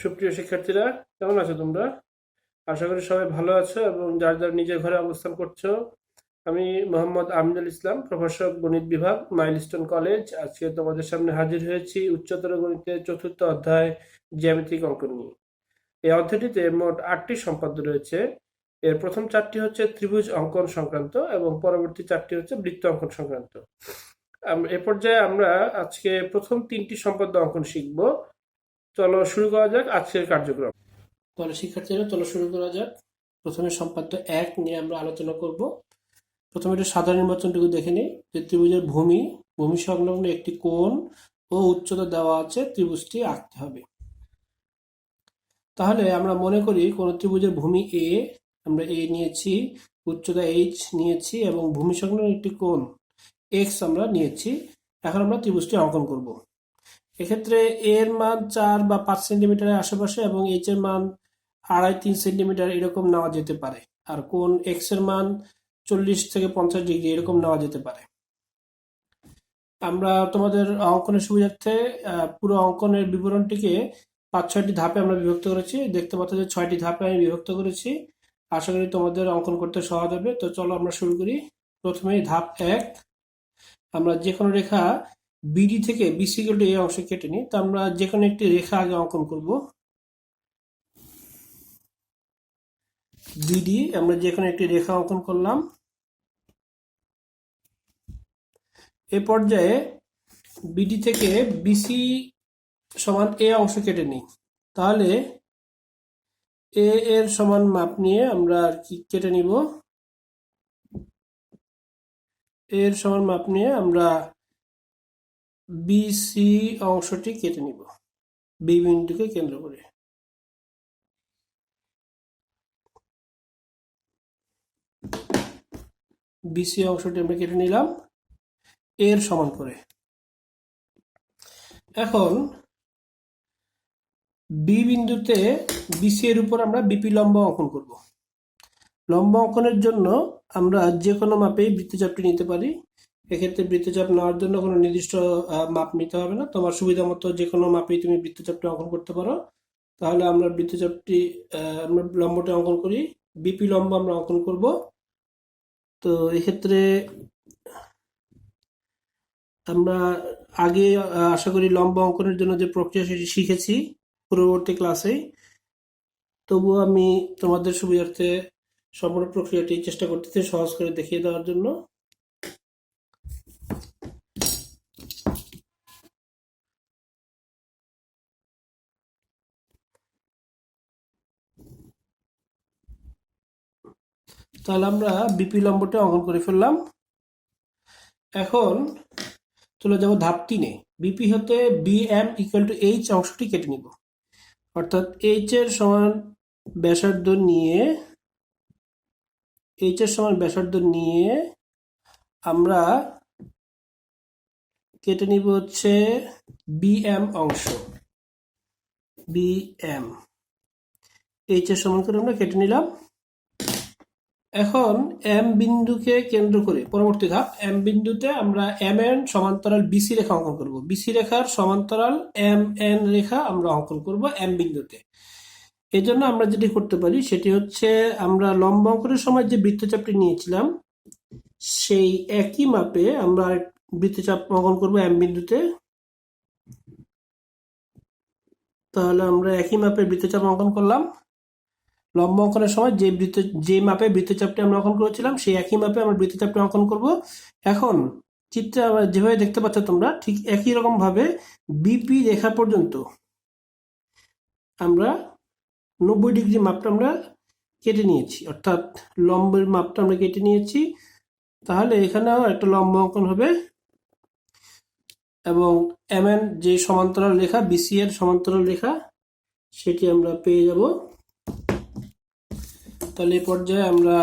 সুপ্রিয় শিক্ষার্থীরা, কেমন আছো তোমরা? আশা করি সবাই ভালো আছো এবং যার যার নিজের ঘরে অবস্থান করছো। আমি মোহাম্মদ আমিনুল ইসলাম, প্রভাষক, গণিত বিভাগ, মাইলস্টোন কলেজ। আজকে তোমাদের সামনে হাজির হয়েছি উচ্চতর গণিতের চতুর্থ অধ্যায় জ্যামিতিক অঙ্কন নিয়ে। এই অধ্যায়টিতে মোট 8টি সম্পাদ্য রয়েছে। এর প্রথম 4টি হচ্ছে ত্রিভুজ অঙ্কন সংক্রান্ত এবং পরবর্তী 4টি হচ্ছে বৃত্ত অঙ্কন সংক্রান্ত। এ পর্যায়ে আমরা আজকে প্রথম 3টি সম্পাদ্য অঙ্কন শিখব। চলো শুরু করা যাক আজকের কার্যক্রম। তাহলে শিক্ষার্থীরা, চলো শুরু করা যাক। প্রথমে সম্পাদ্য 1 নিয়ে আমরা আলোচনা করব। প্রথমে একটা সাধারণ নির্বাচনটুকু দেখে নিই যে ত্রিভুজের ভূমি সংলগ্ন একটি কোণ ও উচ্চতা দেওয়া আছে, ত্রিভুজটি আঁকতে হবে। তাহলে আমরা মনে করি কোন ত্রিভুজের ভূমি এ, আমরা এ নিয়েছি, উচ্চতা এইচ নিয়েছি এবং ভূমি সংলগ্ন একটি কোণ এক্স আমরা নিয়েছি। এখন আমরা ত্রিভুজটি অঙ্কন করব। এক্ষেত্রে এর মান 4 বা 5 সেন্টিমিটারের আশেপাশে এবং এইচ এর মান 2.5-3 সেন্টিমিটার এরকম নেওয়া যেতে পারে। আর কোণ এক্স এর মান 40 থেকে 50 ডিগ্রি এরকম নেওয়া যেতে পারে। আমরা তোমাদের অঙ্কনের সুবিধার্থে পুরো অঙ্কনের বিবরণটিকে 5-6টি ধাপে আমরা বিভক্ত করেছি। দেখতে পাচ্ছ যে 6টি ধাপে আমি বিভক্ত করেছি। আশা করি তোমাদের অঙ্কন করতে সহজ হবে। তো চলো আমরা শুরু করি। প্রথমে ধাপ 1, আমরা যে কোনো রেখা বিডি থেকে বিসি এই অংশ কেটে নিই। তো আমরা যে কোনো একটি রেখা আগে অঙ্কন করব। বিডি, আমরা যে কোনো একটি রেখা অঙ্কন করলাম। এ পর্যায়ে বিডি থেকে বিসি সমান এ অংশ কেটে নিই। তাহলে এ এর সমান মাপ নিয়ে আমরা কি কেটে নিব, এর সমান মাপ নিয়ে আমরা বিসি অংশটি কেটে নিব বি বিন্দুকে কেন্দ্র করে। বিসি অংশটি আমরা কেটে নিলাম এর সমান করে। এখন বি বিন্দুতে বিসি এর উপর আমরা বিপি লম্ব অঙ্কন করব। লম্ব অঙ্কনের জন্য আমরা যে কোনো মাপেই বৃত্তচাপটি নিতে পারি। এক্ষেত্রে বৃত্তচাপ নেওয়ার জন্য কোনো নির্দিষ্ট মাপ নিতে হবে না, তোমার সুবিধা মতো যে কোনো মাপেই তুমি বৃত্তচাপটি অঙ্কন করতে পারো। তাহলে আমরা বৃত্তচাপটি আমরা লম্বটি অঙ্কন করি, বিপি লম্ব আমরা অঙ্কন করব। তো এক্ষেত্রে আমরা আগে আশা করি লম্ব অঙ্কনের জন্য যে প্রক্রিয়া সেটি শিখেছি পূর্ববর্তী ক্লাসে। তবুও আমি তোমাদের সুবিধার্থে সম্পূর্ণ প্রক্রিয়াটি চেষ্টা করতেছি সহজ করে দেখিয়ে দেওয়ার জন্য। তাহলে আমরা বিপি লম্বটা অঙ্কন করে ফেললাম। এখন চলে যাব ধাপ 3-এ। বিপি হতে বিএম ইকুয়াল টু এইচ অংশটি কেটে নিব। অর্থাৎ এইচ এর সমান ব্যাসার্ধ নিয়ে আমরা কেটে নিব হচ্ছে বিএম অংশ। বিএম এইচ এর সমান করে আমরা কেটে নিলাম। এখন এম বিন্দুকে কেন্দ্র করে পরবর্তী ধাপ, এম বিন্দুতে আমরা এম এন সমান্তরাল বিসি রেখা অঙ্কন করব। বিসি রেখার সমান্তরাল এম এন রেখা আমরা অঙ্কন করব এম বিন্দুতে। এই জন্য আমরা যেটি করতে পারি সেটি হচ্ছে, আমরা লম্ব অঙ্কনের সময় যে বৃত্তচাপটি নিয়েছিলাম সেই একই মাপে আমরা বৃত্তচাপ অঙ্কন করব এম বিন্দুতে। তাহলে আমরা একই মাপে বৃত্তচাপ অঙ্কন করলাম। লম্ব অঙ্কনের সময় যে মাপে বৃত্তচাপটি আমরা অঙ্কন করেছিলাম সেই একই মাপে আমরা বৃত্তচাপটি অঙ্কন করব। এখন চিত্রে আমরা যেভাবে দেখতে পাচ্ছ তোমরা, ঠিক একই রকম ভাবে বিপি রেখা পর্যন্ত আমরা 90 ডিগ্রি মাপটা আমরা কেটে নিয়েছি, অর্থাৎ লম্বের মাপটা আমরা কেটে নিয়েছি। তাহলে এখানেও একটা লম্ব অঙ্কন হবে এবং এমএন যে সমান্তরাল রেখা, বিসি এর সমান্তরাল রেখা, সেটি আমরা পেয়ে যাব। তাহলে এই পর্যায়ে আমরা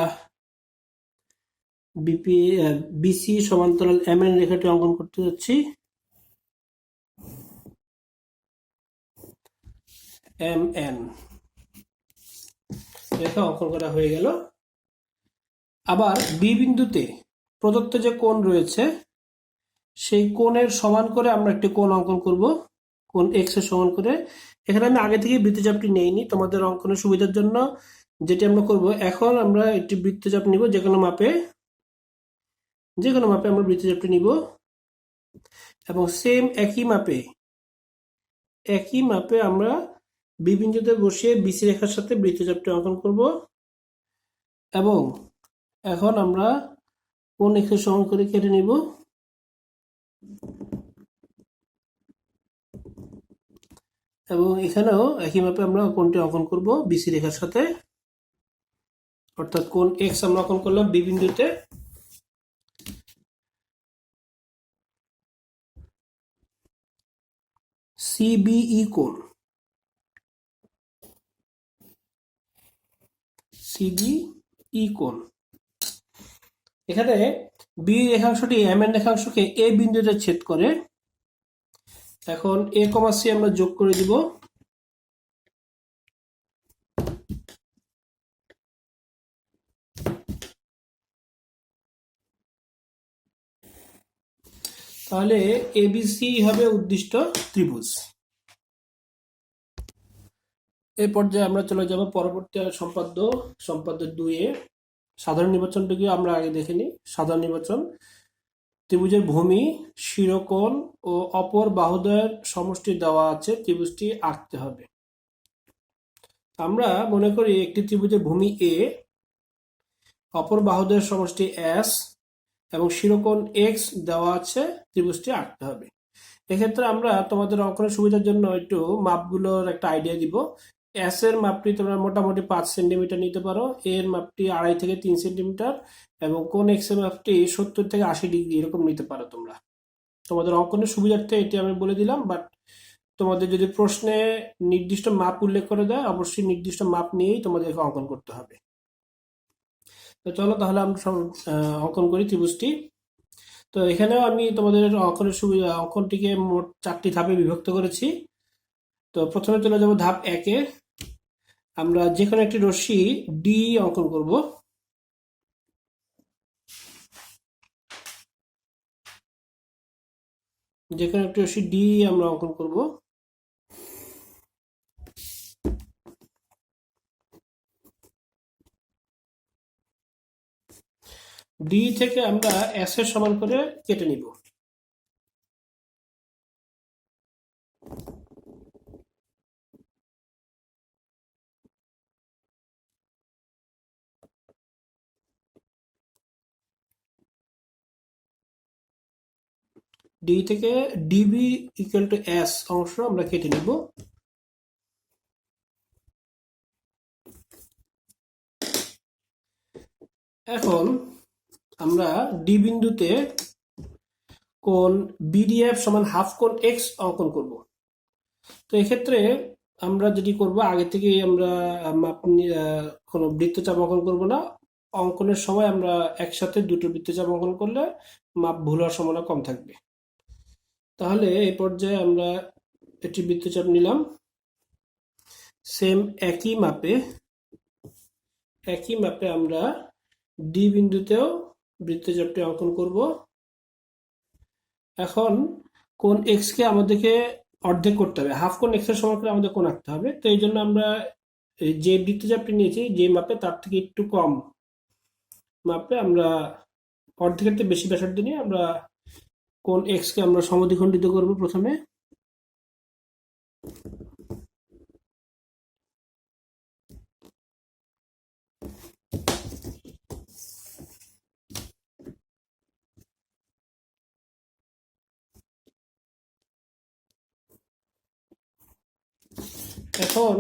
বিসি সমান্তরাল এমএন রেখাটি অঙ্কন করতে যাচ্ছি। এমএন রেখা অঙ্কন করা হয়ে গেল। আবার বি বিন্দুতে প্রদত্ত যে কোণ রয়েছে সেই কোণের সমান করে আমরা একটি কোণ অঙ্কন করব। কোণ এক্স এর সমান করে এখানে আমি আগে থেকে বৃত্তচাপটি নেইনি, তোমাদের অঙ্কনের সুবিধার জন্য যেটি আমরা করব, এখন আমরা একটি বৃত্তচাপ নিব, যে কোনো মাপে আমরা বৃত্তচাপটি নিব এবং সেম একই মাপে আমরা বি বিন্দুতে বসিয়ে বিসি রেখার সাথে বৃত্তচাপটি অঙ্কন করব। এবং এখন আমরা কোণ এক্স এর সমান করে কেটে নিব এবং এখানেও একই মাপে আমরা কোণটি অঙ্কন করব বিসি রেখার সাথে, অর্থাৎ কোণ এক্স আমরা অঙ্কন করলাম বি বিন্দুতে। সিবিই কোণ, এখানে বি রেখাংশটি এম এর রেখাংশকে এ বিন্দুতে ছেদ করে। এখন এ কমা সি আমরা যোগ করে দিব। তাহলে এবিসি হবে উদ্দিষ্ট ত্রিভুজ। এই পর্যায়ে আমরা চলে যাব পরবর্তী সম্পাদ্য 2-এ। সাধারণ নির্বাচনটিকে আমরা আগে দেখে নিই। সাধারণ নির্বাচন: ত্রিভুজের ভূমি, শিরোকোণ ও অপর বাহুদ্বয়ের সমষ্টি দেওয়া আছে, ত্রিভুজটি আঁকতে হবে। আমরা মনে করি একটি ত্রিভুজের ভূমি এ, অপর বাহুদ্বয়ের সমষ্টি এস এবং শিরোকোণ এক্স দেওয়া আছে, ত্রিভুজটি আঁকতে হবে। এক্ষেত্রে আমরা তোমাদের অঙ্কনের সুবিধার জন্য একটু মাপগুলোর একটা আইডিয়া দিব। এস এর মাপটি তোমরা মোটামুটি 5 সেন্টিমিটার নিতে পারো, এর মাপটি 2.5 থেকে 3 সেন্টিমিটার এবং কোণ এক্স এর মাপটি 70 থেকে 80 ডিগ্রি এরকম নিতে পারো তোমরা। তোমাদের অঙ্কনের সুবিধার্থে এটি আমি বলে দিলাম, বাট তোমাদের যদি প্রশ্নে নির্দিষ্ট মাপ উল্লেখ করে দেয়, অবশ্যই নির্দিষ্ট মাপ নিয়েই তোমাদেরকে অঙ্কন করতে হবে। তো চলো তাহলে আমরা অঙ্কন করি ত্রিভুজটি। তো এখানেও আমি তোমাদের অঙ্কনটিকে মোট 4টি ধাপে বিভক্ত করেছি। তো প্রথমে চলে যাব ধাপ 1-এ। আমরা যে কোনো একটি রশ্মি ডি অঙ্কন করব। যে কোনো একটি রশ্মি ডি আমরা অঙ্কন করব। ডি থেকে আমরা এস এর সমান করে কেটে নিব। ডি থেকে ডিবি ইকুয়াল টু এস অংশ আমরা কেটে নিব। এখন আমরা ডি বিন্দুতে কোণ বিডিএফ সমান হাফ কোণ এক্স অঙ্কন করব। তো এক্ষেত্রে আমরা যেটি করব, আগে থেকে আমরা কোনো বৃত্তচাপ অঙ্কন করব না। অঙ্কনের সময় আমরা একসাথে দুটো বৃত্তচাপ অঙ্কন করলে মাপ ভুল হওয়ার সম্ভাবনা কম থাকবে। তাহলে এই পর্যায়ে আমরা একটি বৃত্তচাপ নিলাম, সেম একই মাপে আমরা ডি বিন্দুতেও বৃত্তচাপটি অঙ্কন করব। এখন কোণ এক্স কে আমাদেরকে অর্ধেক করতে হবে, হাফ কোণ এক্স এর সমান করে আমাদের কোণ আঁকতে হবে। তো এই জন্য আমরা যে বৃত্তচাপটি নিয়েছি যে মাপে তার থেকে একটু কম মাপে আমরা অর্ধেকের থেকে বেশি ব্যাসার্ধ নিয়ে আমরা কোণ এক্স কে আমরা সমদ্বিখণ্ডিত করব প্রথমে। এখন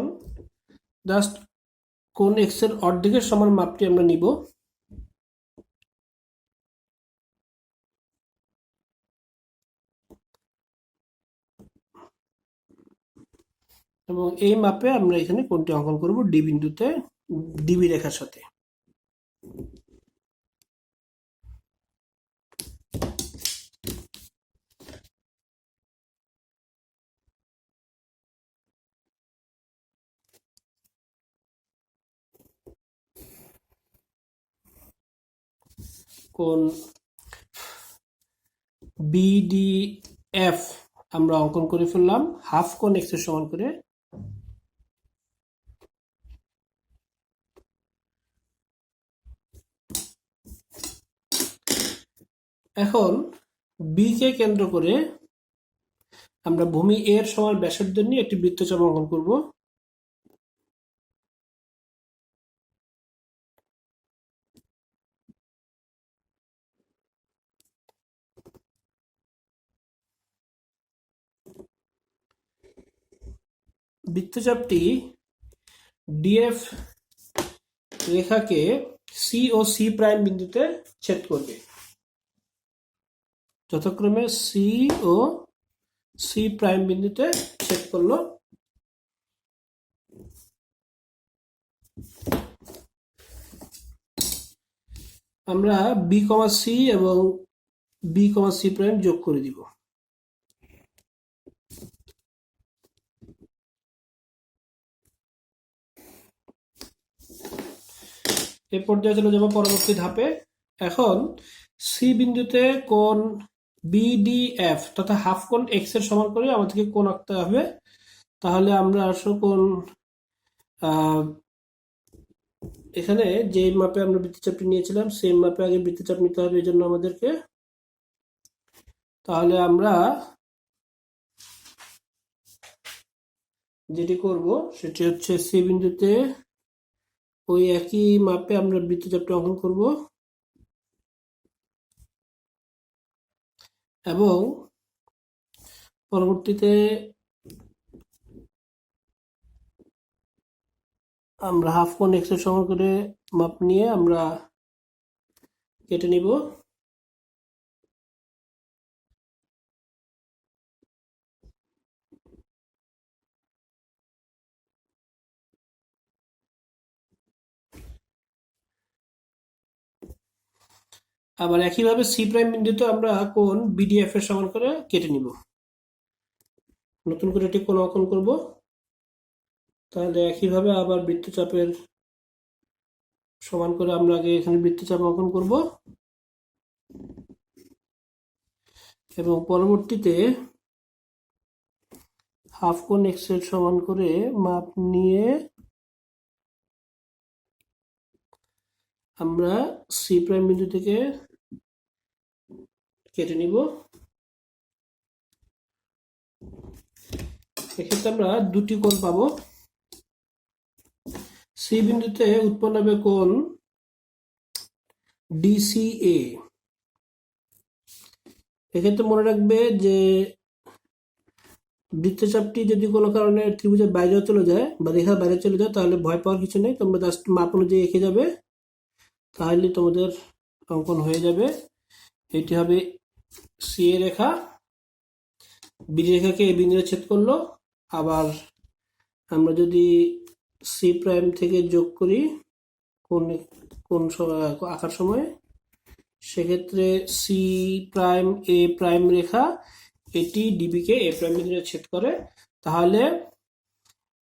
জাস্ট কোণ এক্স এর অর্ধেকের সমান মাপটি আমরা নিব এবং এই মাপে আমরা এখানে কোণটি অঙ্কন করব ডি বিন্দুতে ডিবি রেখার সাথে। কোণ বিডিএফ আমরা অঙ্কন করে ফেললাম হাফ কোণ এক্স এর সমান করে। এখন বি কে কেন্দ্র করে আমরা ভূমি এর সমান ব্যাসার্ধ নিয়ে একটি বৃত্তচাপ অঙ্কন করব। বৃত্তচাপটি ডিএফ রেখাকে সি ও সি প্রাইম বিন্দুতে ছেদ করবে, যথাক্রমে সি ও সি প্রাইম বিন্দুতে ছেদ করলো। আমরা বি কমা সি এবং বি কমা সি প্রাইম যোগ করে দিব। এই পর্যায়ে চলে যাব পরবর্তী ধাপে। এখন সি বিন্দুতে কোণ বিডিএফ তথা হাফ কোণ এক্স এর সমান করে আমাদেরকে কোণ আঁকতে হবে। তাহলে আমরা আসলে কোণ এখানে যে মাপে আমরা বৃত্তচাপটি নিয়েছিলাম সেম মাপে আগে বৃত্তচাপ নিতে হবে এই জন্য আমাদেরকে। তাহলে আমরা যেটি করব সেটি হচ্ছে সি বিন্দুতে ওই একই মাপে আমরা বৃত্তচাপটি অঙ্কন করব এবং পরবর্তীতে আমরা হাফ কোণ এক্স এর সমান করে মাপ নিয়ে আমরা কেটে নিব। আবার একইভাবে সি প্রাইম বিন্দুতে আমরা কোণ বিডিএফ এর সমান করে কেটে নিব। নতুন করে এটি কোণ অঙ্কন করব। তাহলে একইভাবে আবার বৃত্তচাপের সমান করে আমরা আগে এখানে বৃত্তচাপ অঙ্কন করব এবং পরবর্তীতে হাফ কোণ এক্স এর সমান করে মাপ নিয়ে আমরা সি প্রাইম বিন্দু থেকে কেটে নিব। এক্ষেত্রে আমরা দুটি কোণ পাবো। সি বিন্দুতে উৎপন্ন হবে কোণ ডিসিএ। এক্ষেত্রে মনে রাখবে যে বৃত্তচাপটি যদি কোনো কারণে ত্রিভুজের বাইরেও চলে যায় বা রেখার বাইরে চলে যায় তাহলে ভয় পাওয়ার কিছু নেই, তোমরা জাস্ট মাপ অনুযায়ী এঁকে যাবে, তাহলে তোমাদের অঙ্কন হয়ে যাবে। এটি হবে সি এ রেখা, বি রেখাকে এ বিন্দুতে ছেদ করলো। আবার আমরা যদি সি প্রাইম থেকে যোগ করি কোন কোন আঁকার সময়, সেক্ষেত্রে সি প্রাইম এ প্রাইম রেখা এটি ডিবি কে এ প্রাইম বিন্দুতে ছেদ করে। তাহলে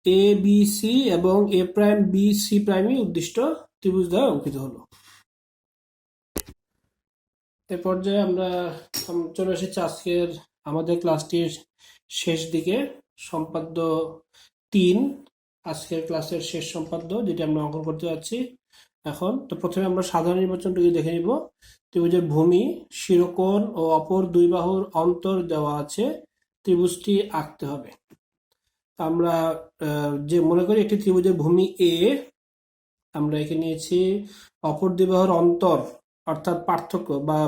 এ বি সি এবং এ প্রাইম বি সি প্রাইমই উদ্দিষ্ট ত্রিভুজ দ্বারা অঙ্কিত হলো। এ পর্যায়ে আমরা চলে এসেছি আজকের আমাদের ক্লাসটির শেষ দিকে। সম্পাদ্য 3 আজকের ক্লাসের শেষ সম্পাদ্য, যেটি আমরা অঙ্কন করতে যাচ্ছি এখন। তো প্রথমে আমরা সাধারণ নির্বাচনটুকু দেখে নিব। ত্রিভুজের ভূমি, শিরোকোণ ও অপর দুই বাহুর অন্তর দেওয়া আছে, ত্রিভুজটি আঁকতে হবে। আমরা যে মনে করি একটি ত্রিভুজের ভূমি এ, আমরা একে নিয়েছি অপর দুই বাহুর অন্তর অর্থাৎ পার্থক্য বা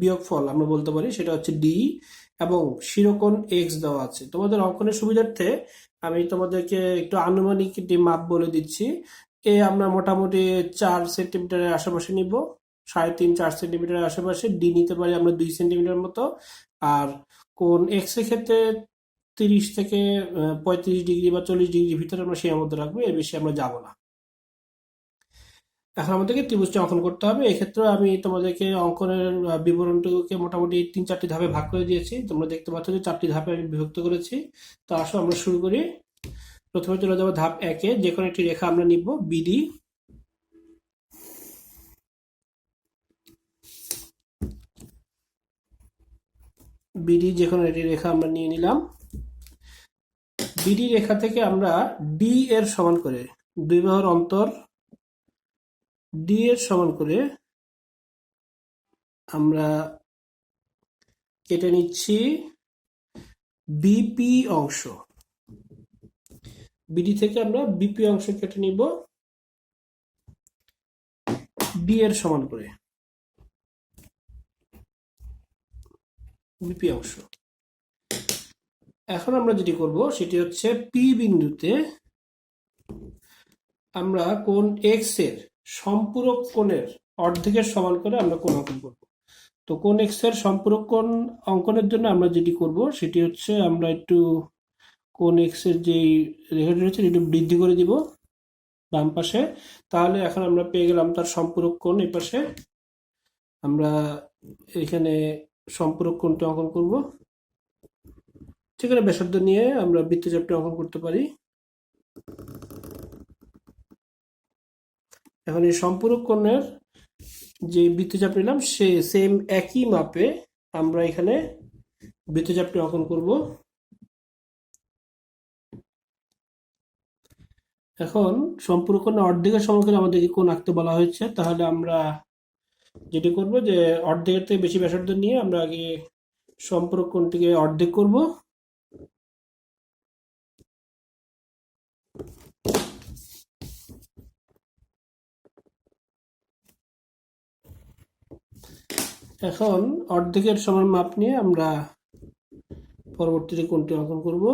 বিয়োগফল আমরা বলতে পারি, সেটা হচ্ছে ডি এবং শিরোকোণ এক্স দেওয়া আছে। তোমাদের অঙ্কনের সুবিধার্থে আমি তোমাদেরকে একটু আনুমানিক একটি মাপ বলে দিচ্ছি। এ আমরা মোটামুটি 4 সেন্টিমিটারের আশেপাশে নিব, 3.5-4 সেন্টিমিটারের আশেপাশে। ডি নিতে পারি আমরা 2 সেন্টিমিটার মতো। আর কোণ এক্স এর ক্ষেত্রে 30 থেকে 35 ডিগ্রি বা 40 ডিগ্রির ভিতরে আমরা সীমাবদ্ধ রাখবো, এর বেশি আমরা যাব না। এখন আমাদেরকে ত্রিভুজটি অঙ্কন করতে হবে। এক্ষেত্রে আমি তোমাদেরকে অঙ্কনের বিবরণটুকুকে মোটামুটি 3-4টি ধাপে ভাগ করে দিয়েছি। তোমরা দেখতে পাচ্ছ যে 4টি ধাপে আমি বিভক্ত করেছি। তো আসো আমরা শুরু করি। প্রথমে চলে যাবো ধাপ 1-এ। যে কোনো একটি রেখা আমরা নিব বিডি। বিডি যে কোনো একটি রেখা আমরা নিয়ে নিলাম। বিডি রেখা থেকে আমরা ডি এর সমান করে দুই বাহুর অন্তর ডি এর সমান করে আমরা কেটে নিচ্ছি বিপি অংশ। বিডি থেকে আমরা বিপি অংশ কেটে নিব ডি এর সমান করে, বিপি অংশ। এখন আমরা যেটি করব সেটি হচ্ছে পি বিন্দুতে আমরা কোণ এক্স এর সম্পূরক কোণের অর্ধেকের সমান করে আমরা কোণ অঙ্কন করব। তো কোণ এক্স এর সম্পূরক কোণ অঙ্কনের জন্য আমরা যেটি করব সেটি হচ্ছে আমরা একটু কোণ এক্স এর যে রেখাটি রয়েছে একটু বৃদ্ধি করে দিব বাম পাশে। তাহলে এখন আমরা পেয়ে গেলাম তার সম্পূরক কোণ। এই পাশে আমরা এখানে সম্পূরক কোণটি অঙ্কন করব। সেখানে ব্যাসার্ধ নিয়ে আমরা বৃত্তচাপটি অঙ্কন করতে পারি। এখন এই সম্পূরক কোণের যে বৃত্তচাপ নিলাম সে সেম একই মাপে আমরা এখানে বৃত্তচাপটি অঙ্কন করব। এখন সম্পূরক কোণের অর্ধেকের সমান করে আমাদেরকে কোণ আঁকতে বলা হয়েছে, তাহলে আমরা যেটি করব যে অর্ধেকের থেকে বেশি ব্যাসার্ধ নিয়ে আমরা আগে সম্পূরক কোণটিকে অর্ধেক করব। এখন অর্ধেকের সমান মাপ নিয়ে আমরা পরবর্তীতে কোণটি অঙ্কন করব।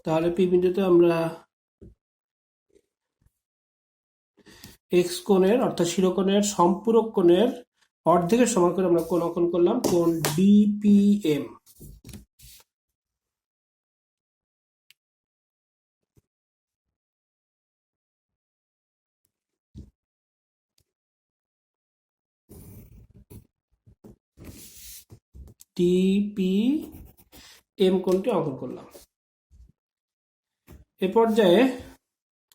তাহলে পি বিন্দুতে আমরা এক্স কোণের অর্থাৎ শিরোকোণের সম্পূরক কোণের অর্ধেকের সমান করে আমরা কোণ অঙ্কন করলাম, কোণ ডিপিএম। ডিপিএম কোণটি অঙ্কন করলাম। এ পর্যায়ে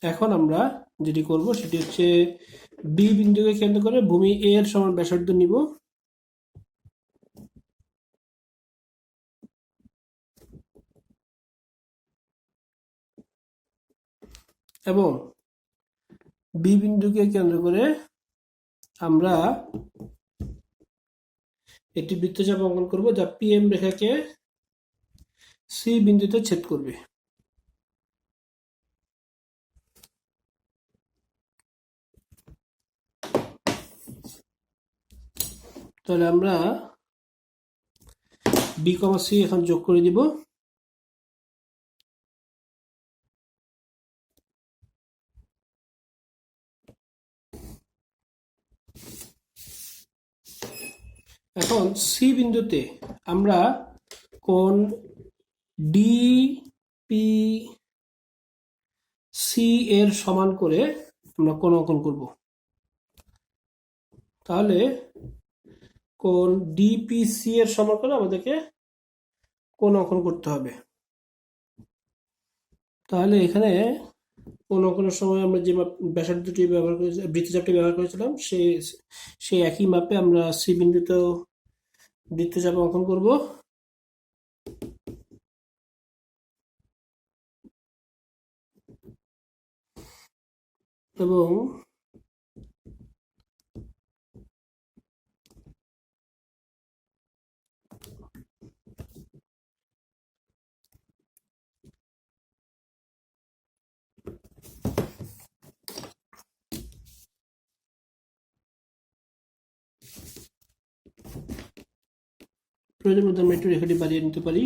এখন আমরা যেটি করব সেটি হচ্ছে বি বিন্দুকে কেন্দ্র করে ভূমি এ এর সমান ব্যাসার্ধ নিব। এবং বি বিন্দুকে কেন্দ্র করে আমরা একটি বৃত্তচাপ অঙ্কন করব যা পিএম রেখাকে সি বিন্দুতে ছেদ করবে। তাহলে আমরা বি কমা সি এখন যোগ করে দিব। এখন সি বিন্দুতে আমরা কোণ ডিপি সি এর সমান করে আমরা কোণ অঙ্কন করব। তাহলে কোণ ডিপিসি এর সমান করে আমাদেরকে কোণ অঙ্কন করতে হবে। তাহলে এখানে কোণ অঙ্কনের সময় আমরা যে ব্যাসার্ধটি ব্যবহার করেছি, বৃত্তচাপটি ব্যবহার করেছিলাম, সেই একই মাপে আমরা সি বিন্দুতেও বৃত্তচাপ অঙ্কন করব। এবং প্রয়োজন মতো আমরা একটু রেখাটি বাড়িয়ে নিতে পারি।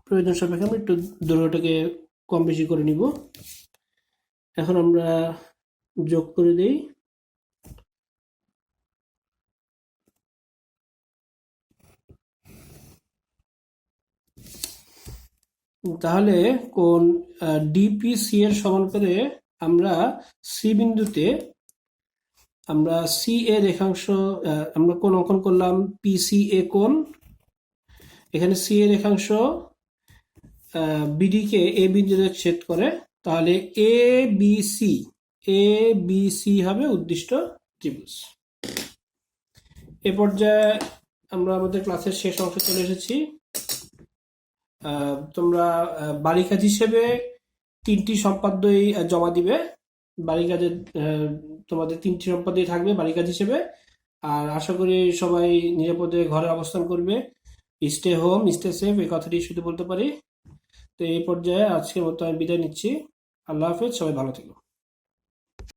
প্রয়োজন সাপেক্ষে আমরা একটু দৈর্ঘ্যটাকে কম বেশি করে নিব। এখন আমরা যোগ করে দেই। তাহলে কোণ ডিপিসি এর সমান করে আমরা সি বিন্দুতে আমরা সি এ রেখাংশ আমরা কোণ অঙ্কন করলাম পিসি এ কোণ। এখানে সি এ রেখাংশ বিডি কে এ বিন্দুতে ছেদ করে, তাহলে এ বি সি হবে উদ্দিষ্ট ত্রিভুজ। এ পর্যায়ে আমরা আমাদের ক্লাসের শেষ অংশে চলে এসেছি। তোমরা বাড়ি কাজ হিসেবে 3টি সম্পাদ্যই জমা দিবে। বাড়ি কাজে আহ, তোমাদের 3টি সম্পদই থাকবে বাড়ি কাজ হিসেবে। আর আশা করি সবাই নিরাপদে ঘরে অবস্থান করবে। স্টে হোম, স্টে সেফ, এই কথাটি শুধু বলতে পারি। তো এই পর্যায়ে আজকের মতো আমি বিদায় নিচ্ছি। আল্লাহ হাফেজ, সবাই ভালো থেকো।